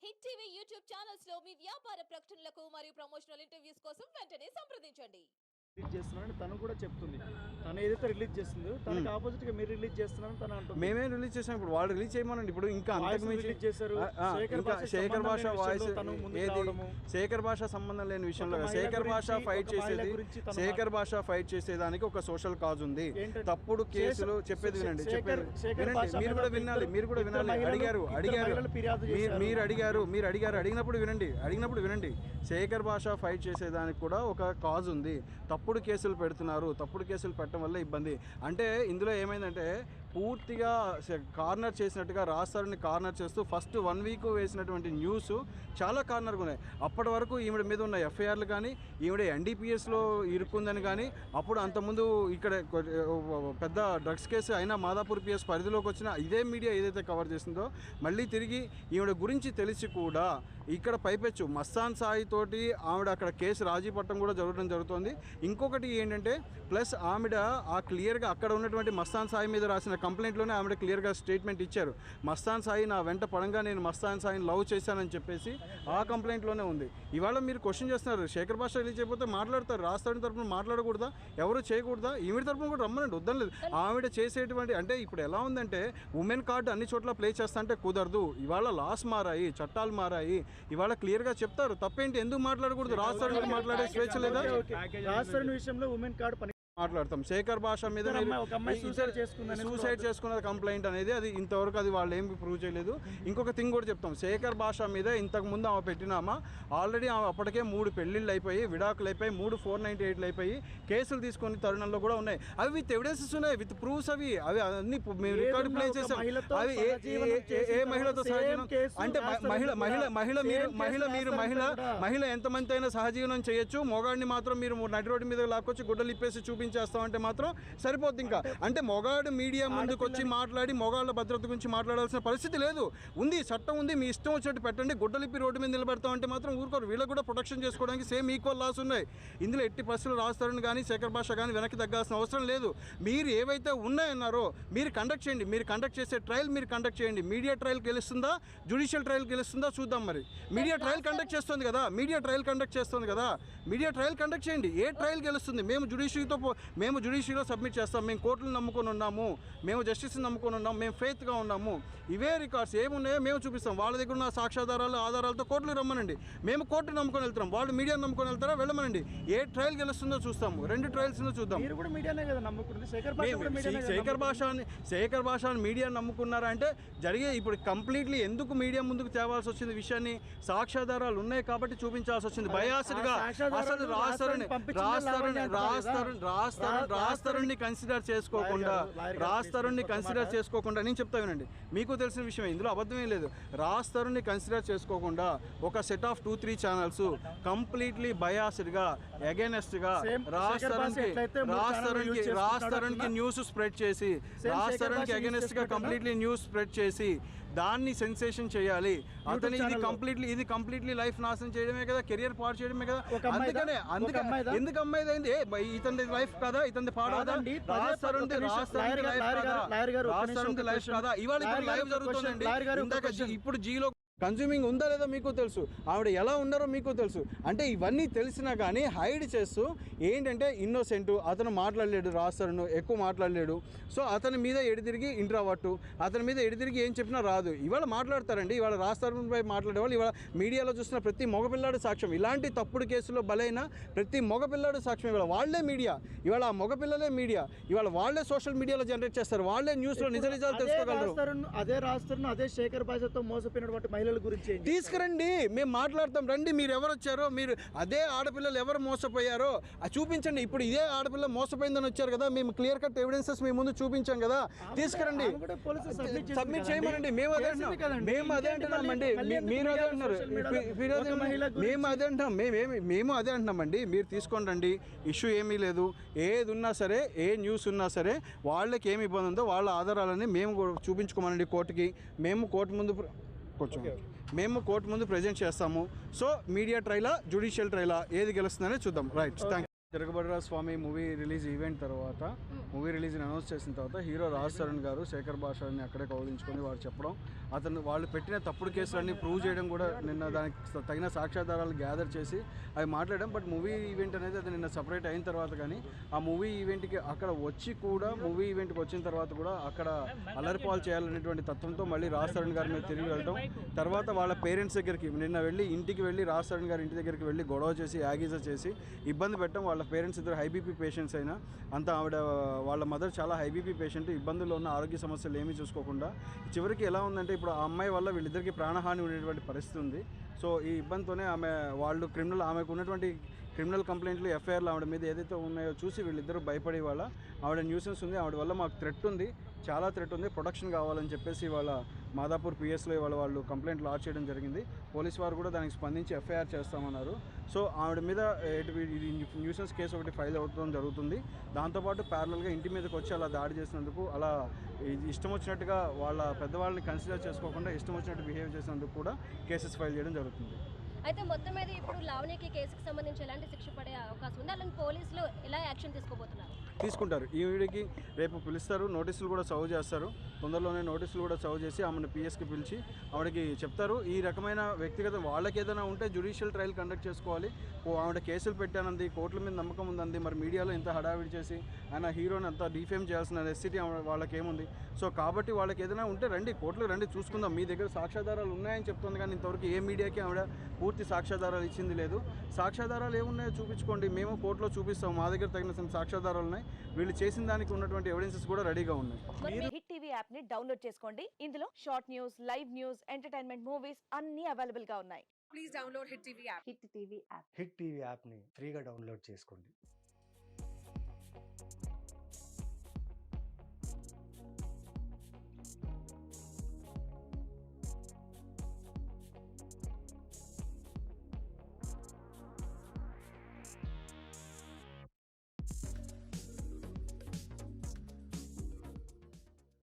Hit TV YouTube channels లో మీ వ్యాపార ప్రకటనలకు మరియు ప్రమోషనల్ ఇంటర్వ్యూస్ కోసం వెంటనే సంప్రదించండి. రిలీజ్ చేస్తున్నారని తను కూడా చెప్తుంది. తను ఏదైతే రిలీజ్ చేస్తుందో తనకి ఆపోజిట్ గా మీరు రిలీజ్ చేస్తున్నారని తను అంటుంది. మేమే రిలీజ్ చేసాం. ఇప్పుడు వాళ్ళు రిలీజ్ చేయమనండి. ఇప్పుడు ఇంకా అంతకుమించి రిలీజ్ చేశారు. శేఖర్ భాష వాయిస్ ఏది శేఖర్ భాష సంబంధం లేని విషయంలో శేఖర్ భాష ఫైట్ చేసేదానికి ఒక సోషల్ కాజ్ ఉంది. తప్పుడు కేసులు చెప్పేది వినండి. మీరు కూడా వినాలి. అడిగినప్పుడు వినండి. శేఖర్ భాష ఫైట్ చేసేదానికి కూడా ఒక కాజ్ ఉంది. తప్పుడు కేసులు పెడుతున్నారు. తప్పుడు కేసులు పెట్టడం వల్ల ఇబ్బంది. అంటే ఇందులో ఏమైందంటే పూర్తిగా కార్నర్ చేసినట్టుగా రాస్తారని కార్నర్ చేస్తూ ఫస్ట్ 1 వీక్ వేసినటువంటి న్యూస్ చాలా కార్నర్గా ఉన్నాయి. అప్పటి వరకు ఈవిడ మీద ఉన్న ఎఫ్ఐఆర్లు కానీ ఈవిడ ఎన్డీపీఎస్లో ఇరుక్కుందని కానీ అప్పుడు అంతకుముందు ఇక్కడ పెద్ద డ్రగ్స్ కేసు అయినా మాదాపూర్ పిఎస్ పరిధిలోకి వచ్చిన ఇదే మీడియా ఏదైతే కవర్ చేసిందో మళ్ళీ తిరిగి ఈవిడ గురించి తెలిసి కూడా ఇక్కడ పైపెచ్చు మస్తాన్ సాయి తోటి ఆవిడ అక్కడ కేసు రాజీ పట్టడం కూడా జరుగుతుంది. ఇంకొకటి ఏంటంటే ప్లస్ ఆవిడ ఆ క్లియర్గా అక్కడ ఉన్నటువంటి మస్తాన్ సాయి మీద రాసిన కంప్లైంట్లోనే ఆవిడ క్లియర్గా స్టేట్మెంట్ ఇచ్చారు. మస్తాన్ సాయి నా వెంట పడంగా నేను మస్తాన్ సాయిని లవ్ చేశానని చెప్పేసి ఆ కంప్లైంట్లోనే ఉంది. ఇవాళ మీరు క్వశ్చన్ చేస్తున్నారు శేఖర్ భాష రిలీజ్ అయిపోతే మాట్లాడతారు. రాస్తాడి తరపున మాట్లాడకూడదా? ఎవరు చేయకూడదా? ఈవిడ తరపున కూడా రమ్మనండి, వద్దలేదు. ఆవిడ చేసేటువంటి అంటే ఇప్పుడు ఎలా ఉందంటే ఉమెన్ కార్డు అన్ని చోట్ల ప్లే చేస్తా అంటే కుదరదు. ఇవాళ లాస్ మారాయి, చట్టాలు మారాయి. ఇవాళ క్లియర్గా చెప్తారు. తప్పేంటి? ఎందుకు మాట్లాడకూడదు? రాస్తాడు మాట్లాడే స్వేచ్ఛ లేదా? రాస్తాడు విషయంలో ఉమెన్ కార్డు మాట్లాడతాం. శేఖర్ భాష మీద సూసైడ్ చేసుకున్నది కంప్లైంట్ అనేది అది ఇంతవరకు అది వాళ్ళు ఏమి ప్రూవ్ చేయలేదు. ఇంకొక థింగ్ కూడా చెప్తాం. శేఖర్ భాష మీద ఇంతకుముందు ఆమె పెట్టినామా ఆల్రెడీ ఆమె అప్పటికే 3 పెళ్లిళ్ళు అయిపోయి, విడాకులు అయిపోయి, 3 498లు అయిపోయి కేసులు తీసుకుని తరుణంలో కూడా ఉన్నాయి. అవి విత్ ఎవిడెన్సెస్ ఉన్నాయి, విత్ ప్రూఫ్స్. అవి అన్ని మేము రికార్డు ప్లే చేసాం. అవి ఏ మహిళతో సహజీవనం అంటే మహిళ ఎంతమంది అయినా సహజీవనం చేయొచ్చు. మొగాడిని మాత్రం మీరు నడి రోడ్డు మీద లాక్కొచ్చి గుడ్డలు ఇప్పేసి చూపించేస్తామంటే మాత్రం సరిపోద్ది. ఇంకా అంటే మొగాడు మీడియా ముందుకు వచ్చి మాట్లాడి మొగాళ్ళ భద్రత గురించి మాట్లాడాల్సిన పరిస్థితి లేదు. ఉంది, చట్టం ఉంది, మీ ఇష్టం వచ్చినట్టు పెట్టండి. గుడ్డలిప్పి రోడ్డు మీద నిలబెడతామంటే మాత్రం ఊరుకోరు. వీళ్ళకి కూడా ప్రొటెక్షన్ చేసుకోవడానికి సేమ్ ఈక్వల్ లాస్ ఉన్నాయి. ఇందులో ఎట్టి పరిస్థితులు రాస్తారని కానీ శేఖర్ భాష కానీ వెనక్కి తగ్గాల్సిన అవసరం లేదు. మీరు ఏవైతే ఉన్నాయన్నారో మీరు కండక్ట్ చేయండి. మీరు కండక్ట్ చేసే ట్రయల్ మీరు కండక్ట్ చేయండి. మీడియా ట్రయల్ గెలుస్తుందా, జ్యుడిషియల్ ట్రయల్ గెలుస్తుందా చూద్దాం. మరి మీడియా ట్రయల్ కండక్ట్ చేస్తుంది కదా, మీడియా ట్రయల్ కండక్ట్ చేయండి. ఏ ట్రయల్ గెలుస్తుంది? మేము జ్యుడిషియరీలో సబ్మిట్ చేస్తాం. మేము కోర్టులను నమ్ముకొని ఉన్నాము, మేము జస్టిస్ని నమ్ముకొని ఉన్నాము, మేము ఫెయిత్గా ఉన్నాము. ఇవే రికార్డ్స్ ఏమున్నాయో మేము చూపిస్తాం. వాళ్ళ దగ్గర ఉన్న సాక్ష్యాధారాలు ఆధారాలతో కోర్టులు రమ్మనండి. మేము కోర్టు నమ్ముకొని వెళ్తాం. వాళ్ళు మీడియా నమ్ముకొని వెళ్తారా? వెళ్ళమనండి. ఏ ట్రయల్ గెలుస్తుందో చూస్తాము. 2 ట్రయల్స్ చూద్దాం. శేఖర్ భాషని మీడియా నమ్ముకున్నారా అంటే జరిగే ఇప్పుడు కంప్లీట్లీ ఎందుకు మీడియా ముందుకు తేవాల్సి వచ్చింది విషయాన్ని సాక్ష్యాధారాలు ఉన్నాయి కాబట్టి చూపించాల్సి వచ్చింది. బయాస్డ్గా అసలు రాస్తారుని కన్సిడర్ చేసుకోకుండా నేను చెప్తా వినండి. మీకు తెలిసిన విషయం ఇందులో అబద్ధమే లేదు. రాస్తారుని కన్సిడర్ చేసుకోకుండా ఒక సెట్ ఆఫ్ 2-3 ఛానల్స్ కంప్లీట్లీ బయాస్డ్గా అగైనెస్ట్గా రాస్తారునికి న్యూస్ స్ప్రెడ్ చేసి రాస్తారునికి అగైనెస్ట్గా కంప్లీట్లీ న్యూస్ స్ప్రెడ్ చేసి దాన్ని సెన్సేషన్ చేయాలి. అతని ఇది కంప్లీట్లీ లైఫ్ నాశనం చేయడమే కదా, కెరియర్ పాడు చేయడమే కదా. ఎందుకు అమ్మాయిది అయింది? ఇతని లైఫ్ కదా, ఇతని పాడదా? లైఫ్ కదా. ఇవాళ లైఫ్ జరుగుతుందండి. ఇప్పుడు జీలో కన్జ్యూమింగ్ ఉందా లేదా మీకు తెలుసు. ఆవిడ ఎలా ఉన్నారో మీకు తెలుసు. అంటే ఇవన్నీ తెలిసినా కానీ హైడ్ చేస్తూ ఏంటంటే ఇన్నోసెంట్, అతను మాట్లాడలేడు, రాస్తాడు ఎక్కువ మాట్లాడలేడు. సో అతని మీద ఎడితిరిగి ఇంట్రావర్టు, అతని మీద ఎడితిరిగి ఏం చెప్పినా రాదు. ఇవాళ మాట్లాడతారండి. ఇవాళ రాస్తారుపై మాట్లాడేవాళ్ళు ఇవాళ మీడియాలో చూసిన ప్రతి మగపిల్లాడు సాక్ష్యం. ఇలాంటి తప్పుడు కేసులో బలైన ప్రతి మగపిల్లాడు సాక్ష్యం. ఇవాళ వాళ్ళే మీడియా, ఇవాళ ఆ మగపిల్లలే మీడియా, ఇవాళ వాళ్ళే సోషల్ మీడియాలో జనరేట్ చేస్తారు. వాళ్ళే న్యూస్లో నిజ నిజాలు తెలుసుకోగలరు. అదే శేఖర్ భాషతో మోసపోయినటువంటి మహిళల గురించి తీసుకురండి, మేము మాట్లాడతాం. రండి, మీరు ఎవరు వచ్చారో, మీరు అదే ఆడపిల్లలు ఎవరు మోసపోయారో చూపించండి. ఇప్పుడు ఇదే ఆడపిల్ల మోసపోయిందని వచ్చారు కదా, మేము క్లియర్ కట్ ఎవిడెన్సెస్ మీ ముందు చూపించాం కదా, తీసుకురండి, సబ్మిట్ చేయమనండి. మేము అదే అంటున్నామండి. మీరు అదే అంటున్నారు. మేము అదే అంటున్నామండి. మీరు తీసుకొని రండి, ఇష్యూ ఏమీ లేదు. ఏది ఉన్నా సరే, ఏ న్యూస్ ఉన్నా సరే, వాళ్ళకి ఏమి ఇబ్బంది ఉందో వాళ్ళ ఆధారాలని మేము చూపించుకోమనండి కోర్టుకి. మేము కోర్టు ముందు ప్రజెంట్ చేస్తాము. సో మీడియా ట్రయలా, జ్యుడిషియల్ ట్రయలా, ఏది గెలుస్తుందనే చూద్దాం. Right, thank you. Tiragabadara Swami movie release event తర్వాత మూవీ రిలీజ్ అనౌన్స్ చేసిన తర్వాత హీరో రాజ్ తరుణ్ గారు శేఖర్ భాషని అక్కడే కౌలించుకొని వారు చెప్పడం, వాళ్ళు పెట్టిన తప్పుడు కేసులన్నీ ప్రూవ్ చేయడం కూడా నిన్న దానికి తగిన సాక్ష్యాధారాలు గ్యాదర్ చేసి అవి మాట్లాడడం. బట్ మూవీ ఈవెంట్ అనేది అది నిన్న సపరేట్ అయిన తర్వాత కానీ ఆ మూవీ ఈవెంట్కి అక్కడ వచ్చి కూడా మూవీ ఈవెంట్కి వచ్చిన తర్వాత కూడా అక్కడ అలరిపాలు చేయాలనేటువంటి తత్వంతో మళ్ళీ రాజ్ తరుణ్ గారి మీద తిరిగి వెళ్ళడం, తర్వాత వాళ్ళ పేరెంట్స్ దగ్గరికి నిన్న వెళ్ళి ఇంటికి వెళ్ళి రాజ్ తరుణ్ గారి ఇంటి దగ్గరికి వెళ్ళి గొడవ చేసి యాగీజా చేసి ఇబ్బంది పెట్టడం. వాళ్ళ పేరెంట్స్ ఇద్దరు హై బీపీ పేషెంట్స్ అయినా అంతా వాళ్ళ మదర్ చాలా హై బీపీ పేషెంట్, ఇబ్బందుల్లో ఉన్న ఆరోగ్య సమస్యలు ఏమీ చూసుకోకుండా చివరికి ఎలా ఉందంటే ఇప్పుడు ఆ అమ్మాయి వల్ల వీళ్ళిద్దరికి ప్రాణహాని ఉండేటువంటి పరిస్థితి ఉంది. సో ఈ ఇబ్బందితోనే ఆమెకు ఉన్నటువంటి క్రిమినల్ కంప్లైంట్లు ఎఫ్ఐఆర్లు ఆవిడ మీద ఏదైతే ఉన్నాయో చూసి వీళ్ళిద్దరూ భయపడి వాళ్ళ ఆవిడ న్యూసెన్స్ ఉంది, ఆవిడ వల్ల మాకు థ్రెట్ ఉంది, చాలా థ్రెట్ ఉంది, ప్రొటెక్షన్ కావాలని చెప్పేసి వాళ్ళ మాదాపూర్ పిఎస్లో వాళ్ళు కంప్లైంట్ లాడ్జ్ చేయడం జరిగింది. పోలీస్ వారు కూడా దానికి స్పందించి ఎఫ్ఐఆర్ చేస్తామన్నారు. సో ఆవిడ మీద ఇది న్యూసెన్స్ కేసు ఒకటి ఫైల్ అవ్వడం జరుగుతుంది. దాంతోపాటు ప్యారలల్గా ఇంటి మీదకి వచ్చి అలా దాడి చేసినందుకు, అలా ఇష్టం వచ్చినట్టుగా వాళ్ళ పెద్దవాళ్ళని కన్సిడర్ చేసుకోకుండా ఇష్టం వచ్చినట్టు బిహేవ్ చేసినందుకు కూడా కేసెస్ ఫైల్ చేయడం జరుగుతుంది. అయితే మొత్తం మీద ఇప్పుడు లావణ్యకి కేసుకి సంబంధించి ఎలాంటి శిక్ష పడే అవకాశం ఉంది, అలాంటి పోలీసులు ఎలా యాక్షన్ తీసుకోబోతున్నారు? తీసుకుంటారు. ఈవిడికి రేపు పిలుస్తారు, నోటీసులు కూడా సర్వ్ చేస్తారు. తొందరలోనే నోటీసులు కూడా సర్వ్ చేసి ఆమెను పిఎస్కి పిలిచి ఆవిడకి చెప్తారు ఈ రకమైన వ్యక్తిగత వాళ్ళకి ఏదైనా ఉంటే జ్యుడిషియల్ ట్రయల్ కండక్ట్ చేసుకోవాలి. ఆవిడ కేసులు పెట్టానంది, కోర్టుల మీద నమ్మకం ఉందంది, మరి మీడియాలో ఇంత హడావిడి చేసి ఆయన హీరోని అంతా డిఫేమ్ చేయాల్సిన నెసిటీ వాళ్ళకి ఏముంది? సో కాబట్టి వాళ్ళకి ఏదైనా ఉంటే రండి, కోర్టులకు రండి, చూసుకుందాం. మీ దగ్గర సాక్ష్యాధారాలు ఉన్నాయని చెప్తుంది కానీ ఇంతవరకు ఏ మీడియాకి ఆవిడ పూర్తి సాక్ష్యాధారాలు ఇచ్చింది లేదు. సాక్ష్యాధారాలు ఏమున్నాయో చూపించుకోండి, మేము కోర్టులో చూపిస్తాం, మా దగ్గర తగిన సాక్ష్యాధారాలు ఉన్నాయి, వీళ్ళు చేసిన దానికి ఉన్నటువంటి ఎవిడెన్సెస్ కూడా రెడీగా ఉన్నాయి. హిట్ టీవీ యాప్ ని డౌన్లోడ్ చేసుకోండి. ఇందులో short news, live news, entertainment movies అన్ని అవైలబుల్ గా ఉన్నాయి. Please download hit TV app. Hit TV app hit TV యాప్ని ఫ్రీగా డౌన్లోడ్ చేసుకోండి.